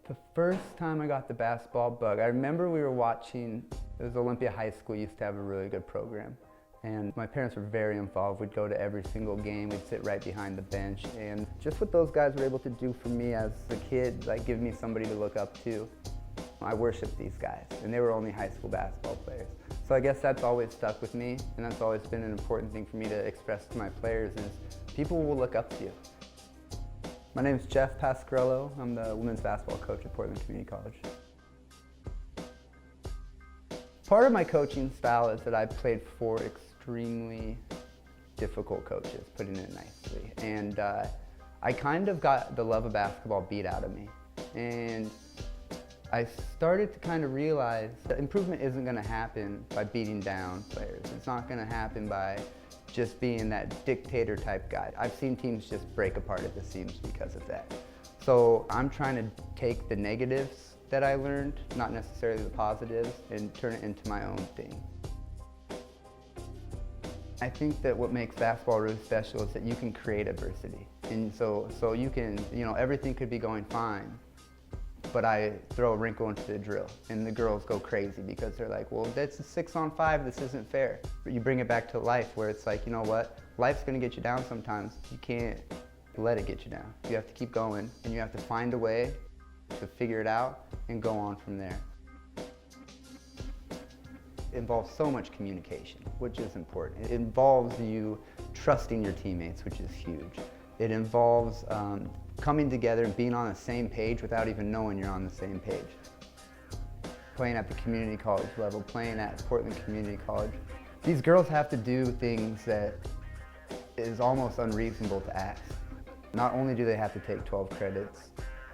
The first time I got the basketball bug, I remember we were watching, it was Olympia High School, used to have a really good program. And my parents were very involved. We'd go to every single game, we'd sit right behind the bench. And just what those guys were able to do for me as a kid, like give me somebody to look up to. I worshiped these guys, and they were only high school basketball players. So I guess that's always stuck with me, and that's always been an important thing for me to express to my players is people will look up to you. My name is Jeff Pasquarello. I'm the women's basketball coach at Portland Community College. Part of my coaching style is that I played for extremely difficult coaches, putting it nicely. And I kind of got the love of basketball beat out of me. And I started to kind of realize that improvement isn't going to happen by beating down players. It's not going to happen by just being that dictator type guy. I've seen teams just break apart at the seams because of that. So I'm trying to take the negatives that I learned, not necessarily the positives, and turn it into my own thing. I think that what makes basketball really special is that you can create adversity. And so you can, everything could be going fine, but I throw a wrinkle into the drill and the girls go crazy because they're like, well, that's a 6-on-5, this isn't fair. But you bring it back to life where it's like, you know what, life's gonna get you down sometimes. You can't let it get you down. You have to keep going and you have to find a way to figure it out and go on from there. It involves so much communication, which is important. It involves you trusting your teammates, which is huge. It involves coming together and being on the same page without even knowing you're on the same page. Playing at the community college level, playing at Portland Community College, these girls have to do things that is almost unreasonable to ask. Not only do they have to take 12 credits,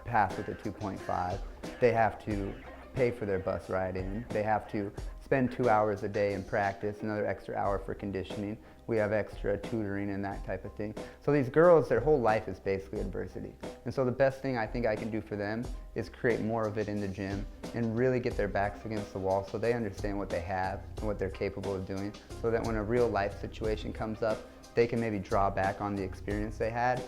pass with a 2.5, they have to pay for their bus ride in, they have to spend 2 hours a day in practice, another extra hour for conditioning. We have extra tutoring and that type of thing. So these girls, their whole life is basically adversity. And so the best thing I think I can do for them is create more of it in the gym and really get their backs against the wall so they understand what they have and what they're capable of doing, so that when a real life situation comes up, they can maybe draw back on the experience they had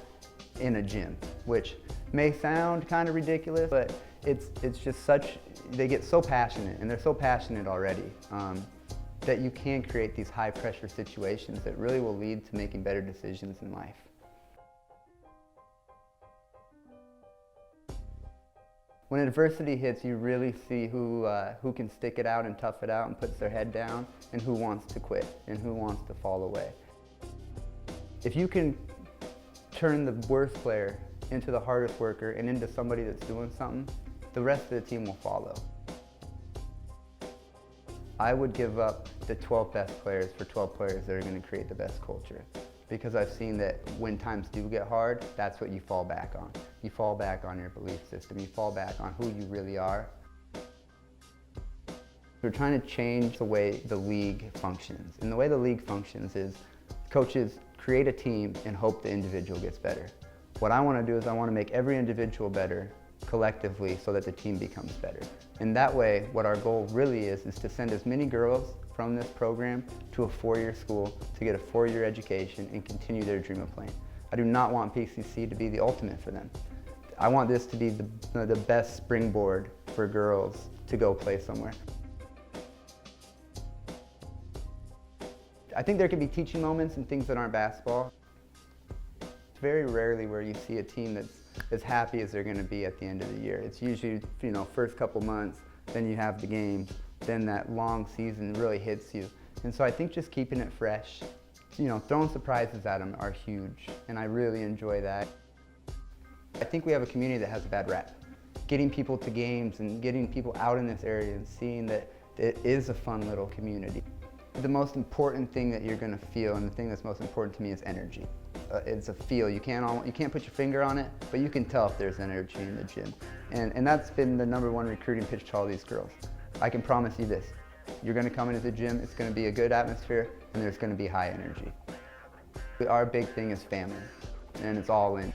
in a gym, which may sound kind of ridiculous, but it's just such, they get so passionate, and they're so passionate already, that you can create these high pressure situations that really will lead to making better decisions in life. When adversity hits, you really see who can stick it out and tough it out and puts their head down, and who wants to quit and who wants to fall away. If you can turn the worst player into the hardest worker and into somebody that's doing something, the rest of the team will follow. I would give up the 12 best players for 12 players that are going to create the best culture. Because I've seen that when times do get hard, that's what you fall back on. You fall back on your belief system. You fall back on who you really are. We're trying to change the way the league functions. And the way the league functions is coaches create a team and hope the individual gets better. What I want to do is I want to make every individual better collectively so that the team becomes better. And that way, what our goal really is to send as many girls from this program to a 4-year school to get a 4-year education and continue their dream of playing. I do not want PCC to be the ultimate for them. I want this to be the best springboard for girls to go play somewhere. I think there can be teaching moments and things that aren't basketball. It's very rarely where you see a team that's as happy as they're going to be at the end of the year. It's usually, first couple months, then you have the games, then that long season really hits you. And so I think just keeping it fresh, throwing surprises at them are huge, and I really enjoy that. I think we have a community that has a bad rap. Getting people to games and getting people out in this area and seeing that it is a fun little community. The most important thing that you're going to feel, and the thing that's most important to me, is energy. It's a feel. You can't put your finger on it, but you can tell if there's energy in the gym. And that's been the #1 recruiting pitch to all these girls. I can promise you this. You're going to come into the gym, it's going to be a good atmosphere, and there's going to be high energy. Our big thing is family, and it's all in.